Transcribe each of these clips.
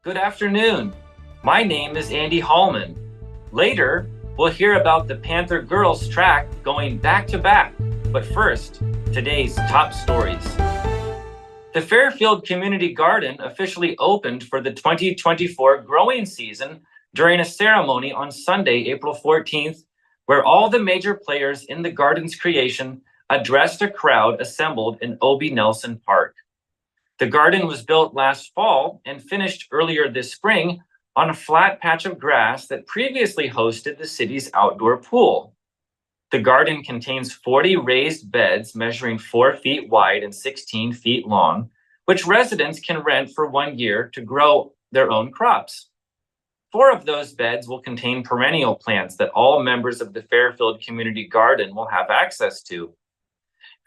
Good afternoon. My name is Andy Hallman. Later, we'll hear about the Panther girls track going back to back. But first, today's top stories. The Fairfield Community Garden officially opened for the 2024 growing season during a ceremony on Sunday, April 14th, where all the major players in the garden's creation addressed a crowd assembled in Obie Nelson Park. The garden was built last fall and finished earlier this spring on a flat patch of grass that previously hosted the city's outdoor pool. The garden contains 40 raised beds measuring 4 feet wide and 16 feet long, which residents can rent for 1 year to grow their own crops. 4 of those beds will contain perennial plants that all members of the Fairfield Community Garden will have access to.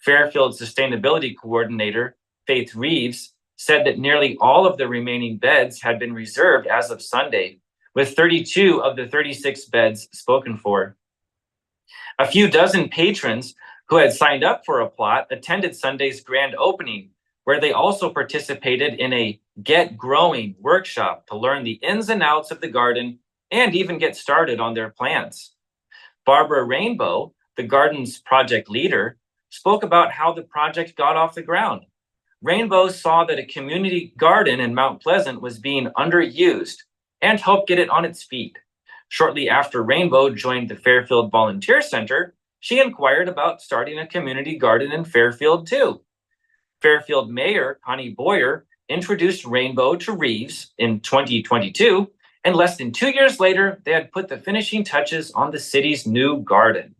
Fairfield Sustainability Coordinator Faith Reeves said that nearly all of the remaining beds had been reserved as of Sunday, with 32 of the 36 beds spoken for. A few dozen patrons who had signed up for a plot attended Sunday's grand opening, where they also participated in a Get Growing workshop to learn the ins and outs of the garden and even get started on their plants. Barbara Rainbow, the garden's project leader, spoke about how the project got off the ground. Rainbow saw that a community garden in Mount Pleasant was being underused and helped get it on its feet. Shortly after Rainbow joined the Fairfield Volunteer Center, she inquired about starting a community garden in Fairfield too. Fairfield Mayor Connie Boyer introduced Rainbow to Reeves in 2022, and less than 2 years later, they had put the finishing touches on the city's new garden.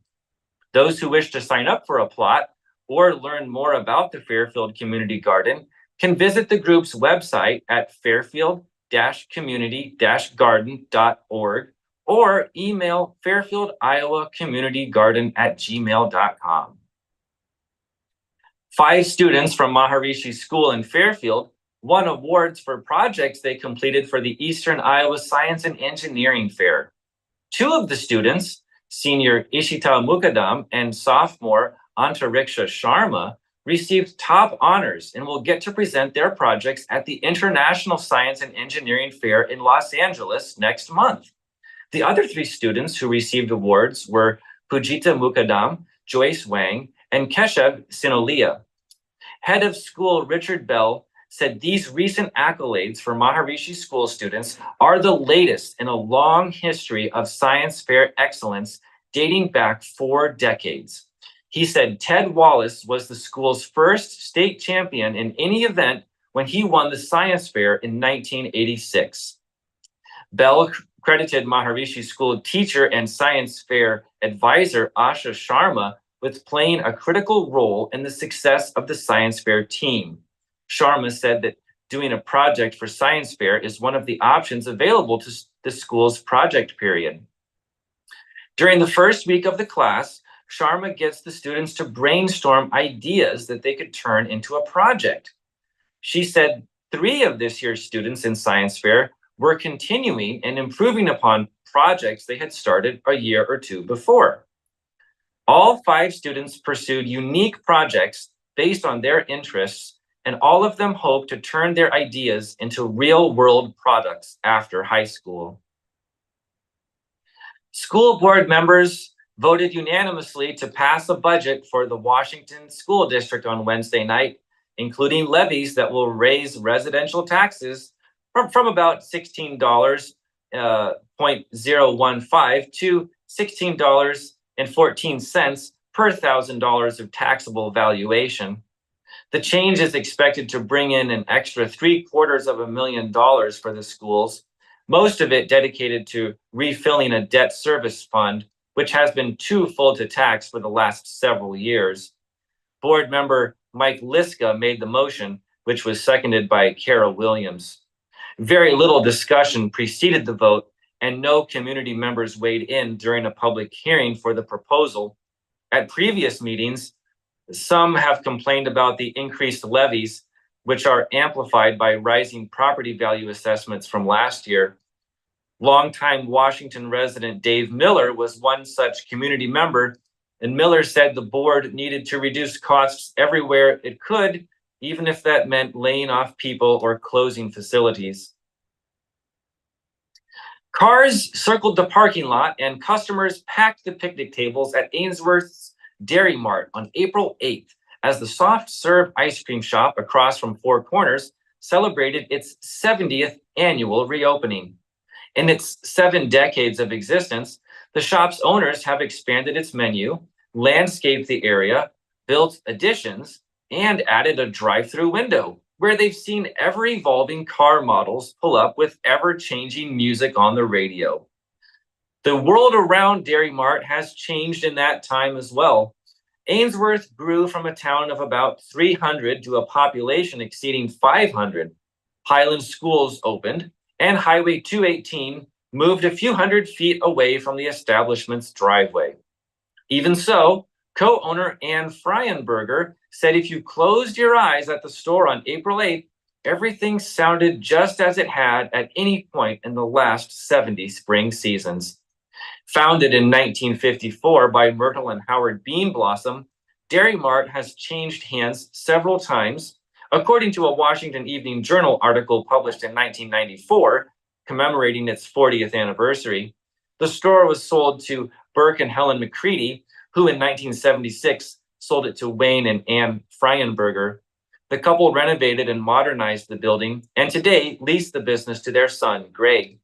Those who wish to sign up for a plot or learn more about the Fairfield Community Garden can visit the group's website at fairfield-community-garden.org or email Fairfield Iowa Community Garden at gmail.com. 5 students from Maharishi School in Fairfield won awards for projects they completed for the Eastern Iowa Science and Engineering Fair. 2 of the students, senior Ishita Mukadam and sophomore Antariksha Sharma, received top honors and will get to present their projects at the International Science and Engineering Fair in Los Angeles next month. The other 3 students who received awards were Pujita Mukadam, Joyce Wang, and Keshav Sinolia. Head of school Richard Bell said these recent accolades for Maharishi School students are the latest in a long history of science fair excellence dating back 4 decades. He said Ted Wallace was the school's first state champion in any event when he won the science fair in 1986. Bell credited Maharishi School teacher and science fair advisor Asha Sharma with playing a critical role in the success of the science fair team. Sharma said that doing a project for science fair is one of the options available to the school's project period. During the first week of the class, Sharma gets the students to brainstorm ideas that they could turn into a project. She said 3 of this year's students in science fair were continuing and improving upon projects they had started a year or 2 before. All 5 students pursued unique projects based on their interests, and all of them hope to turn their ideas into real-world products after high school. School board members voted unanimously to pass a budget for the Washington School District on Wednesday night, including levies that will raise residential taxes from about $16.015 to $16.14 per $1,000 of taxable valuation. The change is expected to bring in an extra $750,000 for the schools, most of it dedicated to refilling a debt service fund, which has been too full to tax for the last several years. Board member Mike Liska made the motion, which was seconded by Carol Williams. Very little discussion preceded the vote, and no community members weighed in during a public hearing for the proposal. At previous meetings, some have complained about the increased levies, which are amplified by rising property value assessments from last year. Longtime Washington resident Dave Miller was one such community member, and Miller said the board needed to reduce costs everywhere it could, even if that meant laying off people or closing facilities. Cars circled the parking lot and customers packed the picnic tables at Ainsworth's Dairy Mart on April 8th as the soft serve ice cream shop across from Four Corners celebrated its 70th annual reopening. In its 7 decades of existence, the shop's owners have expanded its menu, landscaped the area, built additions, and added a drive-through window where they've seen ever-evolving car models pull up with ever-changing music on the radio. The world around Dairy Mart has changed in that time as well. Ainsworth grew from a town of about 300 to a population exceeding 500. Highland Schools opened, and Highway 218 moved a few hundred feet away from the establishment's driveway. Even so, co-owner Ann Fryenberger said if you closed your eyes at the store on April 8th, everything sounded just as it had at any point in the last 70 spring seasons. Founded in 1954 by Myrtle and Howard Bean Blossom, Dairy Mart has changed hands several times. According to a Washington Evening Journal article published in 1994, commemorating its 40th anniversary, the store was sold to Burke and Helen McCready, who in 1976 sold it to Wayne and Ann Fryenberger. The couple renovated and modernized the building and today leased the business to their son, Greg.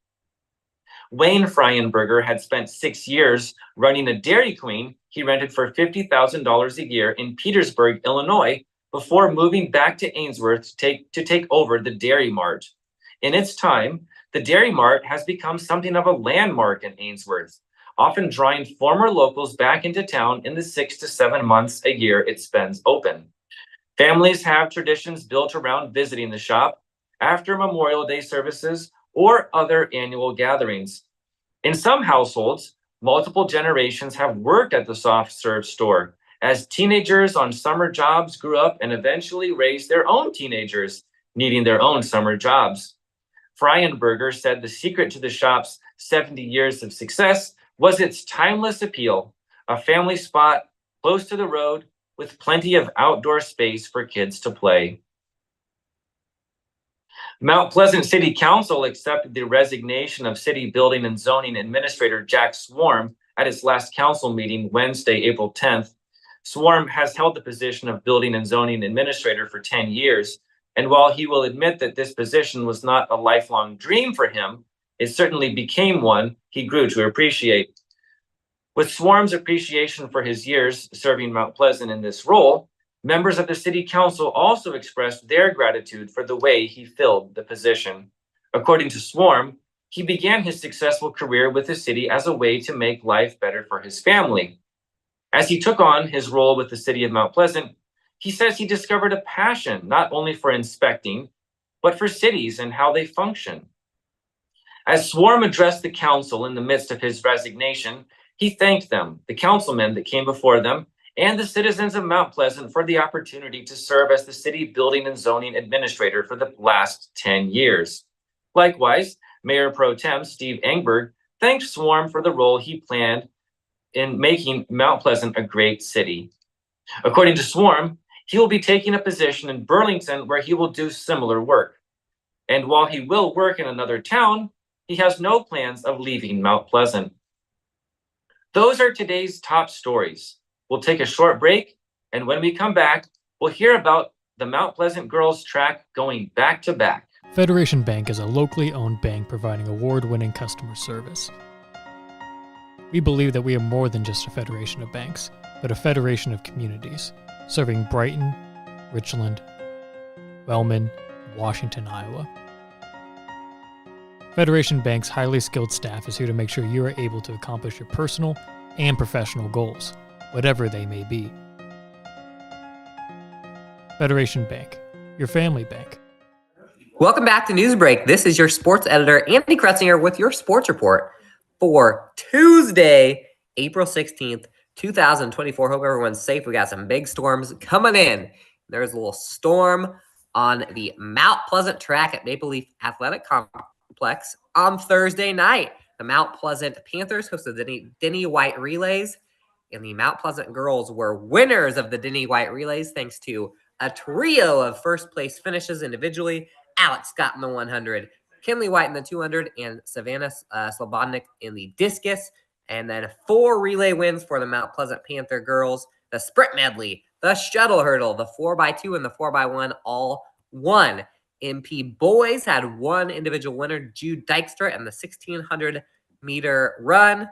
Wayne Fryenberger had spent 6 years running a Dairy Queen he rented for $50,000 a year in Petersburg, Illinois, before moving back to Ainsworth to take over the Dairy Mart. In its time, the Dairy Mart has become something of a landmark in Ainsworth, often drawing former locals back into town in the 6 to 7 months a year it spends open. Families have traditions built around visiting the shop after Memorial Day services or other annual gatherings. In some households, multiple generations have worked at the soft serve store as teenagers on summer jobs grew up and eventually raised their own teenagers, needing their own summer jobs. Fryenberger said the secret to the shop's 70 years of success was its timeless appeal, a family spot close to the road with plenty of outdoor space for kids to play. Mount Pleasant City Council accepted the resignation of City Building and Zoning Administrator Jack Swarm at its last council meeting Wednesday, April 10th. Swarm has held the position of Building and Zoning Administrator for 10 years, and while he will admit that this position was not a lifelong dream for him, it certainly became one he grew to appreciate. With Swarm's appreciation for his years serving Mount Pleasant in this role, members of the City Council also expressed their gratitude for the way he filled the position. According to Swarm, he began his successful career with the city as a way to make life better for his family. As he took on his role with the city of Mount Pleasant, he says he discovered a passion not only for inspecting, but for cities and how they function. As Swarm addressed the council in the midst of his resignation, he thanked them, the councilmen that came before them, and the citizens of Mount Pleasant for the opportunity to serve as the city building and zoning administrator for the last 10 years. Likewise, Mayor Pro Tem Steve Engberg thanked Swarm for the role he planned in making Mount Pleasant a great city. According to Swarm, he will be taking a position in Burlington where he will do similar work. And while he will work in another town, he has no plans of leaving Mount Pleasant. Those are today's top stories. We'll take a short break, and when we come back, we'll hear about the Mount Pleasant girls track going back to back. Federation Bank is a locally owned bank providing award-winning customer service. We believe that we are more than just a federation of banks, but a federation of communities, serving Brighton, Richland, Wellman, and Washington, Iowa. Federation Bank's highly skilled staff is here to make sure you are able to accomplish your personal and professional goals, whatever they may be. Federation Bank, your family bank. Welcome back to Newsbreak. This is your sports editor, Anthony Kretzinger, with your sports report for Tuesday, April 16th, 2024. Hope everyone's safe. We got some big storms coming in. There's a little storm on the Mount Pleasant track at Maple Leaf Athletic Complex on Thursday night. The Mount Pleasant Panthers hosted the Denny White Relays, and the Mount Pleasant girls were winners of the Denny White Relays thanks to a trio of first place finishes individually. Alex got in the 100, Kinley White in the 200, and Savannah Slobodnik in the discus. And then 4 relay wins for the Mount Pleasant Panther girls. The sprint medley, the shuttle hurdle, the 4x2, and the 4x1 all won. MP boys had 1 individual winner, Jude Dykstra, in the 1,600-meter run.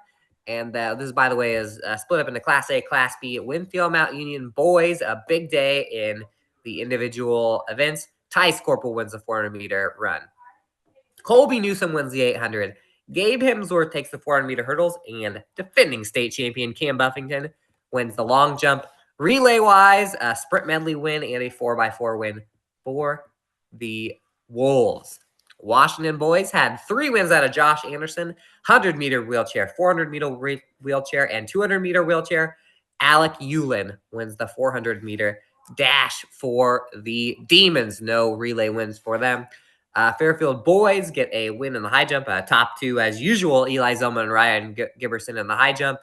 And this, by the way, is split up into Class A, Class B. Winfield Mount Union boys, a big day in the individual events. Ty Scorpel wins the 400-meter run. Colby Newsom wins the 800. Gabe Hemsworth takes the 400-meter hurdles, and defending state champion Cam Buffington wins the long jump. Relay-wise, a sprint medley win and a 4x4 win for the Wolves. Washington boys had 3 wins out of Josh Anderson, 100-meter wheelchair, 400-meter wheelchair, and 200-meter wheelchair. Alec Eulin wins the 400-meter dash for the Demons. No relay wins for them. Fairfield boys get a win in the high jump. Top 2, as usual, Eli Zelman and Ryan Giberson in the high jump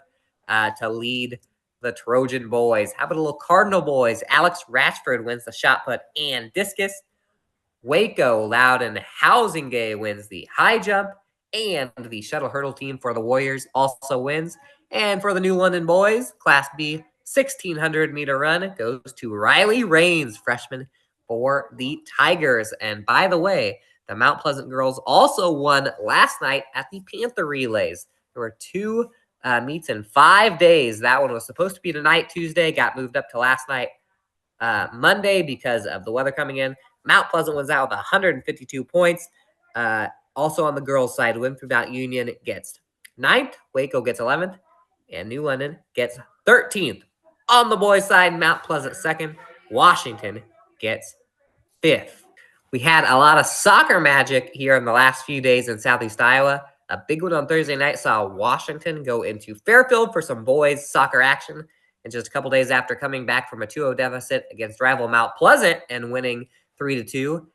to lead the Trojan boys. How about a little Cardinal boys? Alex Ratchford wins the shot put and discus. Waco Loudon Housingay wins the high jump, and the shuttle hurdle team for the Warriors also wins. And for the New London boys, Class B 1,600-meter run goes to Riley Rains, freshman for the Tigers. And by the way, the Mount Pleasant girls also won last night at the Panther relays. There were 2 meets in 5 days. That one was supposed to be tonight, Tuesday, got moved up to last night, Monday, because of the weather coming in. Mount Pleasant was out with 152 points. Also on the girls' side, Winfield Mount Union gets 9th, Waco gets 11th, and New London gets 13th. On the boys' side, Mount Pleasant 2nd, Washington gets 5th. We had a lot of soccer magic here in the last few days in Southeast Iowa. A big one on Thursday night saw Washington go into Fairfield for some boys' soccer action. And just a couple days after coming back from a 2-0 deficit against rival Mount Pleasant and winning 3-2,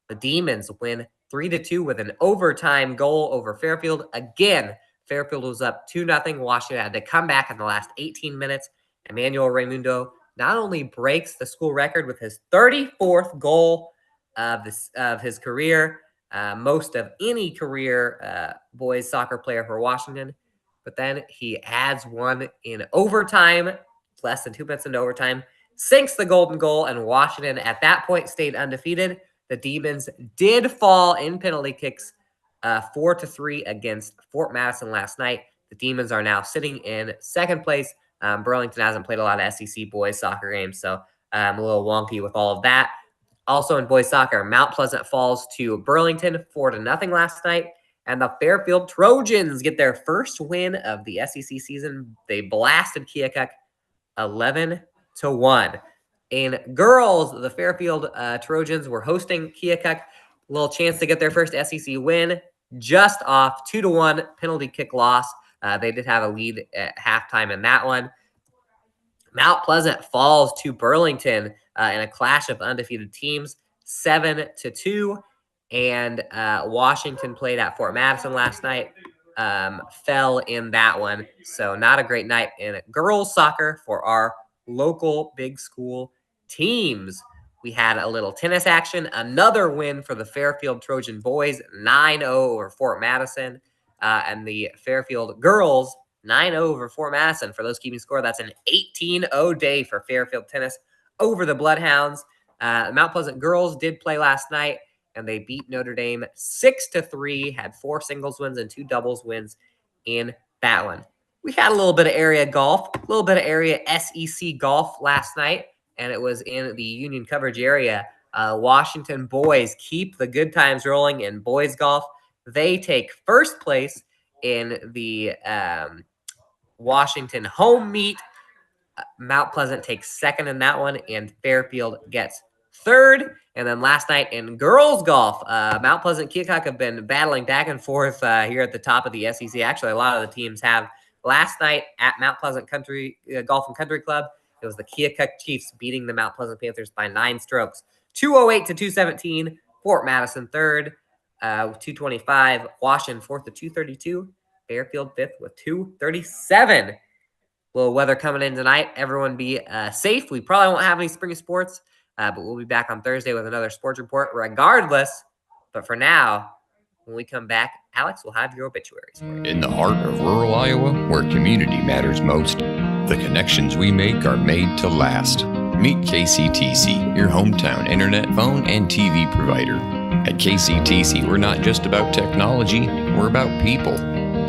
the Demons win 3-2 with an overtime goal over Fairfield. Again, Fairfield was up 2-0. Washington had to come back in the last 18 minutes. Emmanuel Raimundo not only breaks the school record with his 34th goal of his career, most of any career boys soccer player for Washington, but then he adds one in overtime, less than 2 minutes into overtime, sinks the golden goal, and Washington at that point stayed undefeated. The Demons did fall in penalty kicks 4-3 against Fort Madison last night. The Demons are now sitting in 2nd place. Burlington hasn't played a lot of SEC boys soccer games, so I'm a little wonky with all of that. Also in boys soccer, Mount Pleasant falls to Burlington 4-0 last night. And the Fairfield Trojans get their first win of the SEC season. They blasted Keokuk 11-1. In girls, the Fairfield Trojans were hosting Keokuk. A little chance to get their first SEC win, just off 2-1 penalty kick loss. They did have a lead at halftime in that one. Mount Pleasant falls to Burlington in a clash of undefeated teams, 7-2. And Washington played at Fort Madison last night, fell in that one. So not a great night in girls soccer for our local big school teams. We had a little tennis action, another win for the Fairfield Trojan boys, 9-0 over Fort Madison. And the Fairfield girls, 9-0 over Fort Madison. For those keeping score, that's an 18-0 day for Fairfield tennis over the Bloodhounds. Mount Pleasant girls did play last night, and they beat Notre Dame 6-3, had 4 singles wins and 2 doubles wins in that one. We had a little bit of area golf, a little bit of area SEC golf last night, and it was in the Union coverage area. Washington boys keep the good times rolling in boys golf. They take first place in the Washington home meet. Mount Pleasant takes second in that one, and Fairfield gets third. And then last night in girls golf, Mount Pleasant Keokuk have been battling back and forth here at the top of the SEC. Actually, a lot of the teams have. Last night at Mount Pleasant Country Golf and Country Club, it was the Keokuk Chiefs beating the Mount Pleasant Panthers by 9 strokes, 208-217. Fort Madison third, 225. Washington fourth to 232. Fairfield fifth with 237. Little weather coming in tonight. Everyone be safe. We probably won't have any spring sports, but we'll be back on Thursday with another sports report regardless. But for now, When we come back, Alex will have your obituaries for you. In the heart of rural Iowa, where community matters most, the connections we make are made to last. Meet KCTC, your hometown internet, phone, and TV provider. At KCTC, we're not just about technology, we're about people.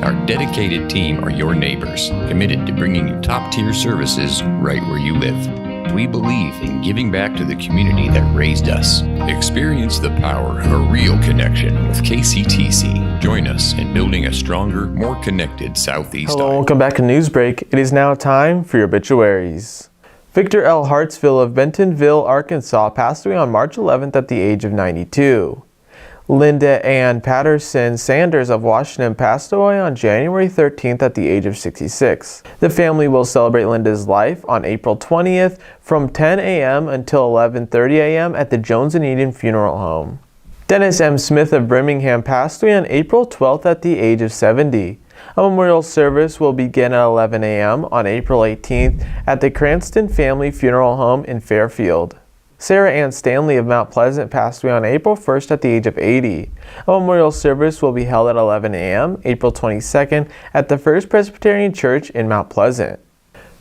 Our dedicated team are your neighbors, committed to bringing you top-tier services right where you live. We believe in giving back to the community that raised us. Experience the power of a real connection with KCTC. Join us in building a stronger, more connected Southeast Hello, Iowa. welcome back to Newsbreak. It is now time for your obituaries. Victor L. Hartsville of Bentonville, Arkansas, passed away on March 11th at the age of 92. Linda Ann Patterson Sanders of Washington passed away on January 13th at the age of 66. The family will celebrate Linda's life on April 20th from 10 a.m. until 11:30 a.m. at the Jones and Eden Funeral Home. Dennis M. Smith of Birmingham passed away on April 12th at the age of 70. A memorial service will begin at 11 a.m. on April 18th at the Cranston Family Funeral Home in Fairfield. Sarah Ann Stanley of Mount Pleasant passed away on April 1st at the age of 80. A memorial service will be held at 11 a.m. April 22nd at the First Presbyterian Church in Mount Pleasant.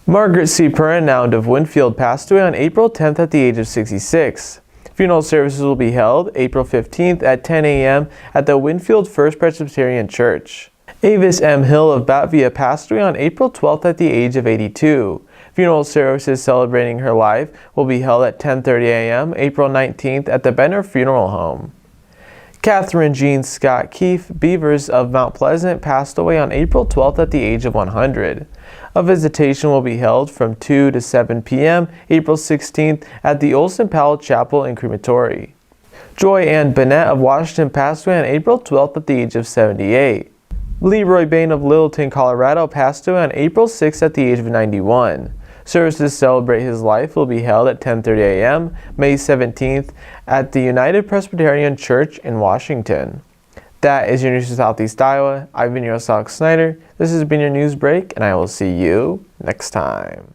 Margaret C. Perrinound of Winfield passed away on April 10th at the age of 66. Funeral services will be held April 15th at 10 a.m. at the Winfield First Presbyterian Church. Avis M. Hill of Batavia passed away on April 12th at the age of 82. Funeral services celebrating her life will be held at 10:30 a.m. April 19th at the Benner Funeral Home. Catherine Jean Scott Keefe Beavers of Mount Pleasant passed away on April 12th at the age of 100. A visitation will be held from 2 to 7 p.m. April 16th at the Olson Powell Chapel and Crematory. Joy Ann Bennett of Washington passed away on April 12th at the age of 78. Leroy Bain of Littleton, Colorado passed away on April 6th at the age of 91. Services to celebrate his life will be held at 10:30 a.m. May 17th at the United Presbyterian Church in Washington. That is your news from Southeast Iowa. I've been your host, Alex Snyder. This has been your news break, and I will see you next time.